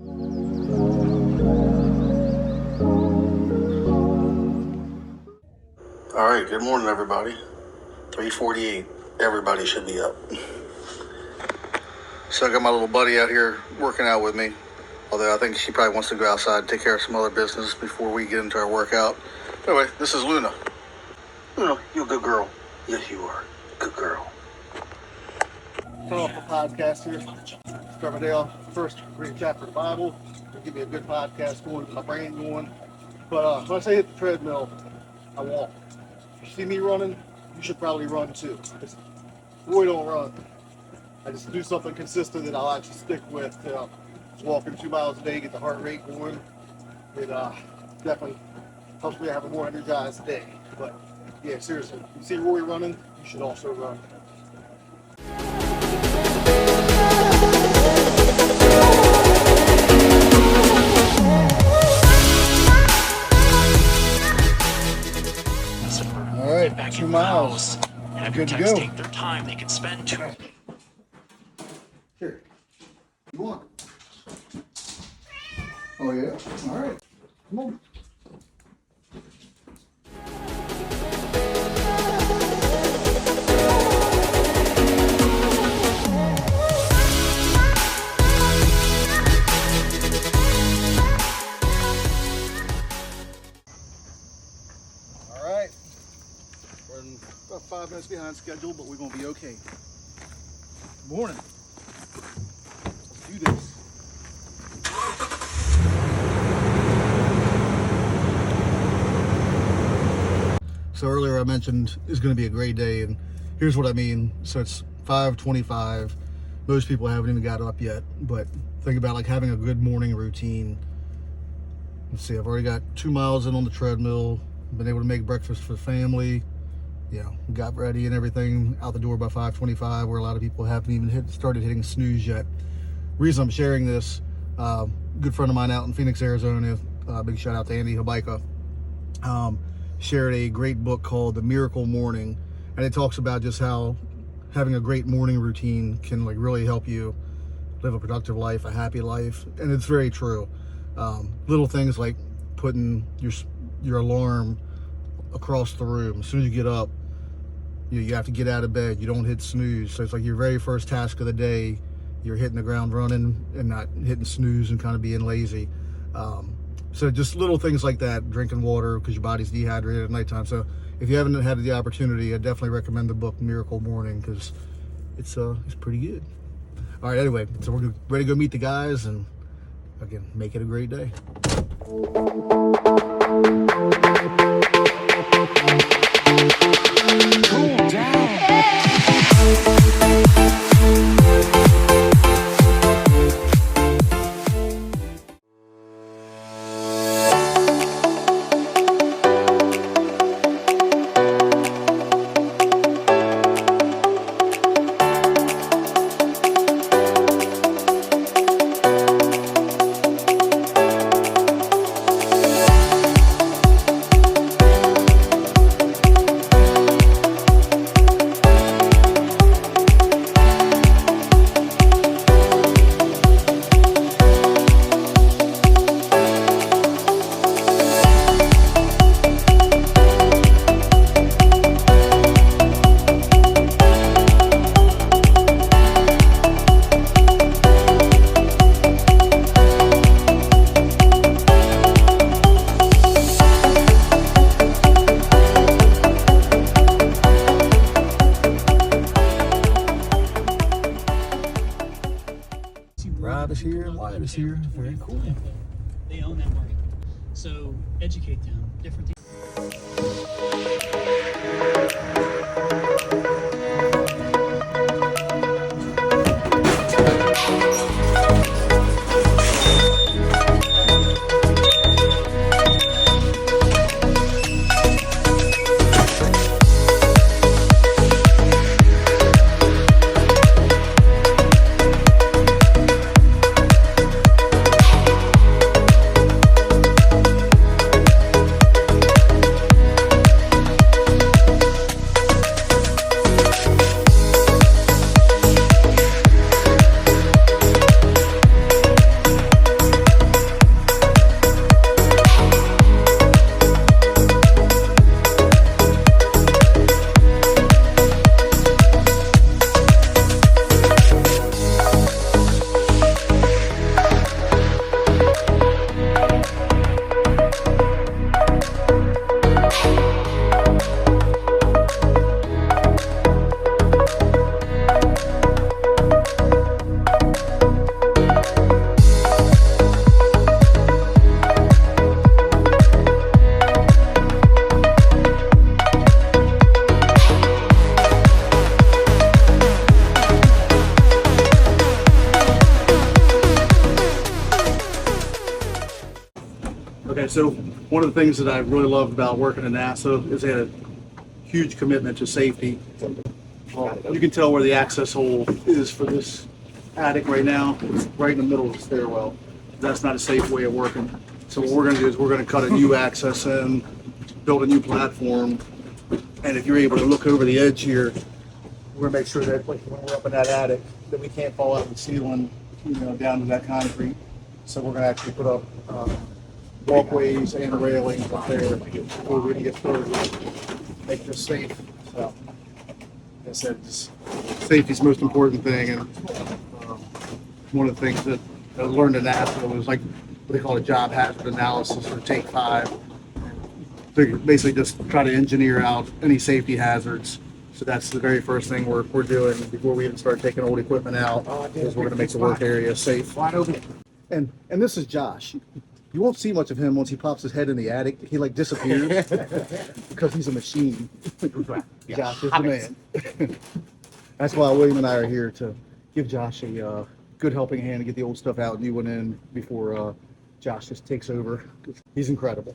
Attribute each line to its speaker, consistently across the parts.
Speaker 1: All right, good morning, everybody. 3:48. Everybody should be up. So I got my little buddy out here working out with me. Although I think she probably wants to go outside and take care of some other business before we get into our workout. Anyway, this is Luna. Luna, you're a good girl. Yes, you are. Good girl. Turn off the podcast here. Start my day off. First, read a chapter of the Bible. It'll give me a good podcast going, get my brain going. But when I say hit the treadmill, I walk. If you see me running, you should probably run too. Because boy, don't run. I just do something consistent that I'll actually stick with. Just walking 2 miles a day, get the heart rate going. It definitely helps me have a more energized day. But yeah, seriously, if you see Rory running, you should also run. All right, back 2 miles.
Speaker 2: Have your techs take their time. They can spend 2.
Speaker 1: Here. You want? Oh yeah? All right. Come on. All right. We're about 5 minutes behind schedule, but we're gonna be okay. Morning. Let's do this. So earlier I mentioned it's going to be a great day, and here's what I mean. So it's 5:25. Most people haven't even got up yet, but think about like having a good morning routine. Let's see, I've already got 2 miles in on the treadmill, been able to make breakfast for the family, you know, got ready and everything, out the door by 5:25, where a lot of people haven't even started hitting snooze yet. Reason I'm sharing this, good friend of mine out in Phoenix, Arizona, big shout out to Andy Habaika, shared a great book called The Miracle Morning, and it talks about just how having a great morning routine can like really help you live a productive life, a happy life, and it's very true. Little things like putting your alarm across the room. As soon as you get up, you have to get out of bed. You don't hit snooze. So it's like your very first task of the day, you're hitting the ground running and not hitting snooze and kind of being lazy. So just little things like that, drinking water because your body's dehydrated at nighttime. So if you haven't had the opportunity, I definitely recommend the book Miracle Morning because it's pretty good. All right, anyway, so we're ready to go meet the guys and again, make it a great day. Cool down. Rob is here, Wyatt is here. Very cool.
Speaker 3: They own that market. So educate them. Different things.
Speaker 1: Okay, so one of the things that I really loved about working at NASA is they had a huge commitment to safety. You can tell where the access hole is for this attic right now. It's right in the middle of the stairwell. That's not a safe way of working. So what we're going to do is we're going to cut a new access in, build a new platform, and if you're able to look over the edge here, we're going to make sure that like when we're up in that attic, that we can't fall out of the ceiling, down to that concrete. So we're going to actually put up walkways and railings up there before we get started. Make this safe. So, like I said, safety is the most important thing, and one of the things that I learned in NASA was like what they call a job hazard analysis, or take 5. They basically just try to engineer out any safety hazards. So that's the very first thing we're doing before we even start taking old equipment out, is we're going to make the work area safe. And this is Josh. You won't see much of him once he pops his head in the attic. He like disappears because he's a machine. Josh is the man. That's why William and I are here, to give Josh a good helping hand to get the old stuff out, new one in, before Josh just takes over. He's incredible.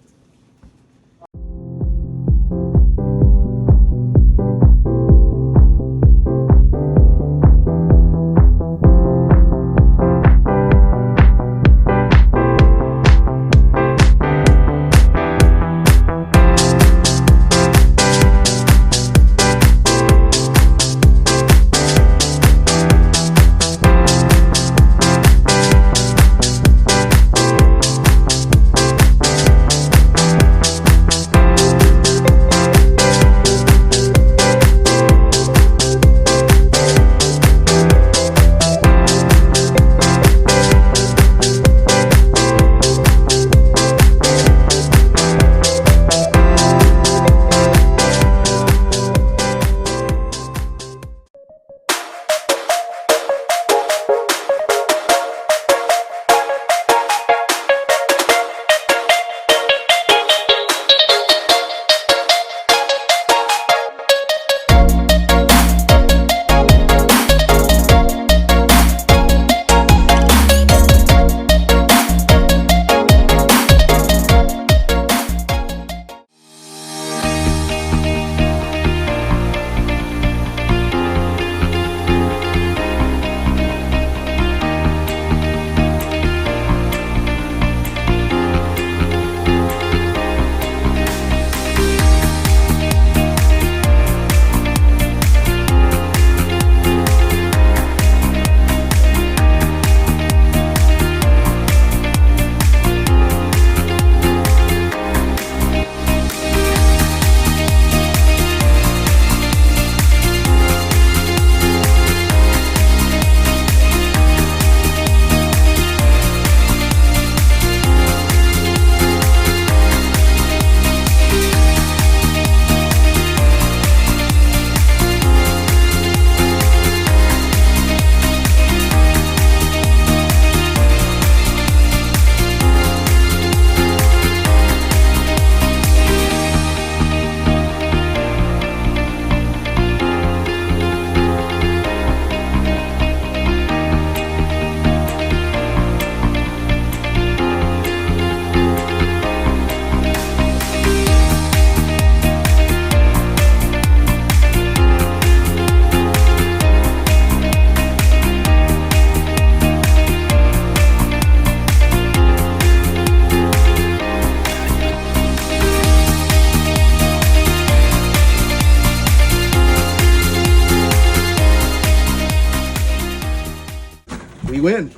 Speaker 1: Win.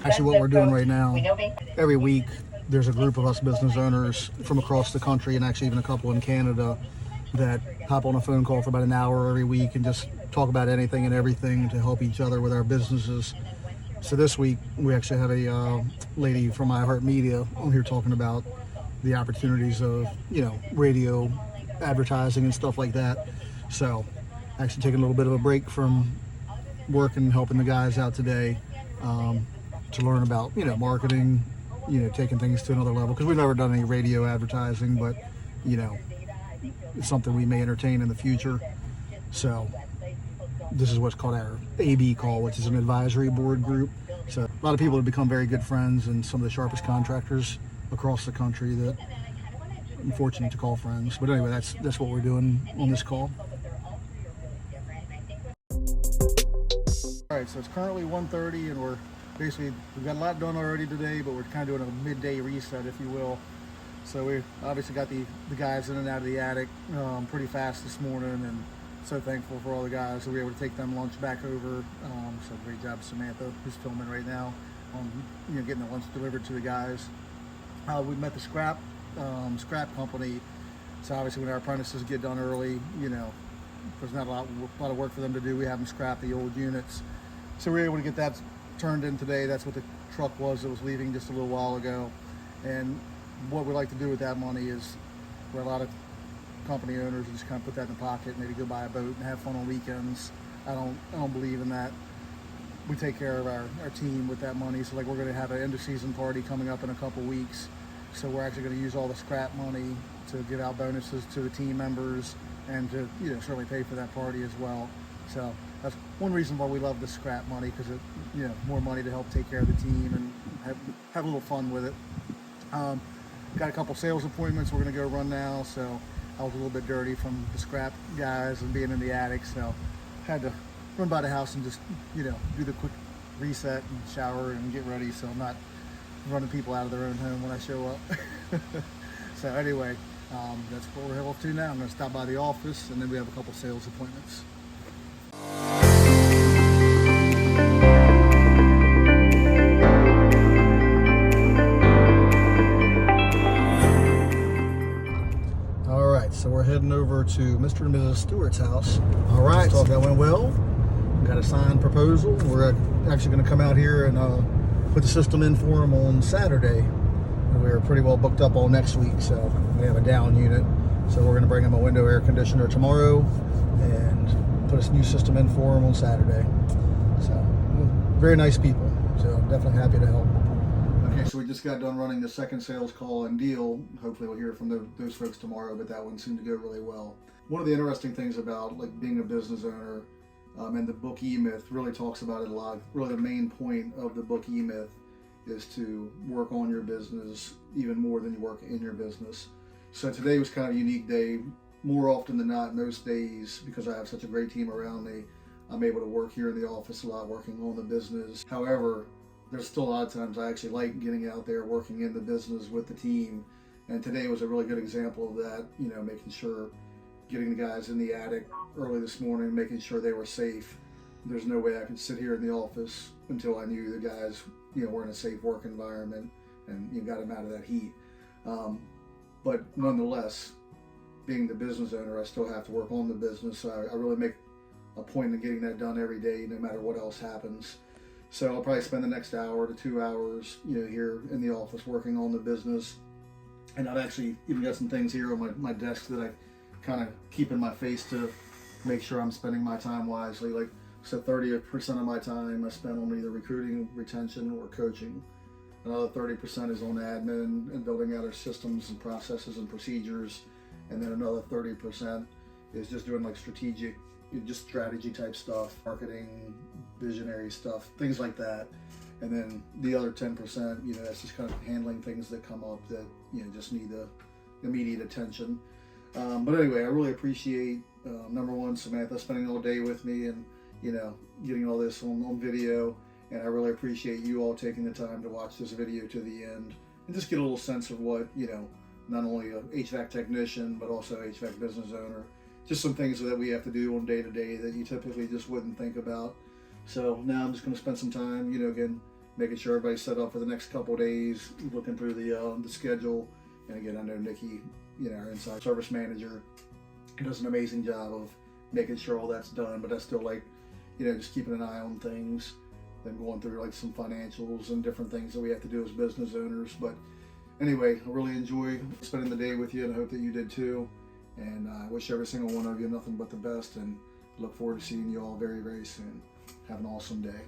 Speaker 1: Actually, what we're doing right now, every week there's a group of us business owners from across the country, and actually even a couple in Canada, that hop on a phone call for about an hour every week and just talk about anything and everything to help each other with our businesses. So this week we actually have a lady from iHeartMedia on here talking about the opportunities of, radio advertising and stuff like that. So actually taking a little bit of a break from work and helping the guys out today to learn about, marketing, taking things to another level, because we've never done any radio advertising, but, it's something we may entertain in the future. So this is what's called our AB call, which is an advisory board group. So a lot of people have become very good friends and some of the sharpest contractors across the country that I'm fortunate to call friends. But anyway, that's what we're doing on this call. All right, so it's currently 1:30 and we've got a lot done already today, but we're kind of doing a midday reset, if you will. So we obviously got the guys in and out of the attic pretty fast this morning, and so thankful for all the guys that we were able to take them lunch back over. So great job, Samantha, who's filming right now on getting the lunch delivered to the guys. We met the scrap company. So obviously when our apprentices get done early, there's not a lot of work for them to do. We have them scrap the old units. So we were able to get that turned in today. That's what the truck was that was leaving just a little while ago. And what we like to do with that money is, where a lot of company owners just kind of put that in the pocket, maybe go buy a boat and have fun on weekends. I don't believe in that. We take care of our team with that money. So like, we're going to have an end of season party coming up in a couple weeks. So we're actually going to use all the scrap money to give out bonuses to the team members and to certainly pay for that party as well. So that's one reason why we love the scrap money, because it more money to help take care of the team and have a little fun with it. Got a couple sales appointments we're going to go run now, so I was a little bit dirty from the scrap guys and being in the attic, so had to run by the house and just do the quick reset and shower and get ready, so I'm not running people out of their own home when I show up. So anyway, that's what we're off to now. I'm going to stop by the office, and then we have a couple sales appointments. So we're heading over to Mr. and Mrs. Stewart's house. All right. Thought that went well. Got a signed proposal. We're actually going to come out here and put the system in for them on Saturday. And we're pretty well booked up all next week, so we have a down unit. So we're going to bring them a window air conditioner tomorrow and put a new system in for them on Saturday. So very nice people. So definitely happy to help. Okay, so we just got done running the second sales call and deal. Hopefully we'll hear from those folks tomorrow, but that one seemed to go really well. One of the interesting things about being a business owner, and the book E-Myth really talks about it a lot. Really the main point of the book E-Myth is to work on your business even more than you work in your business. So today was kind of a unique day. More often than not, most days, because I have such a great team around me, I'm able to work here in the office a lot, working on the business. However, there's still a lot of times I actually like getting out there, working in the business with the team. And today was a really good example of that, making sure, getting the guys in the attic early this morning, making sure they were safe. There's no way I could sit here in the office until I knew the guys, were in a safe work environment and got them out of that heat. But nonetheless, being the business owner, I still have to work on the business. So I really make a point of getting that done every day, no matter what else happens. So I'll probably spend the next hour to 2 hours, here in the office working on the business. And I've actually even got some things here on my desk that I kind of keep in my face to make sure I'm spending my time wisely. So 30% of my time I spend on either recruiting, retention, or coaching. Another 30% is on admin and building out our systems and processes and procedures. And then another 30% is just doing strategy type stuff, marketing, visionary stuff, things like that. And then the other 10%, that's just kind of handling things that come up that, just need the immediate attention. But anyway, I really appreciate, number one, Samantha spending all day with me and, getting all this on video. And I really appreciate you all taking the time to watch this video to the end and just get a little sense of what, not only a HVAC technician, but also HVAC business owner, just some things that we have to do on day to day that you typically just wouldn't think about. So now I'm just going to spend some time, again, making sure everybody's set up for the next couple of days, looking through the schedule. And again, I know Nikki, our inside service manager, does an amazing job of making sure all that's done, but I still like, just keeping an eye on things, then going through some financials and different things that we have to do as business owners. But anyway, I really enjoyed spending the day with you, and I hope that you did too. And I wish every single one of you nothing but the best, and look forward to seeing you all very, very soon. Have an awesome day.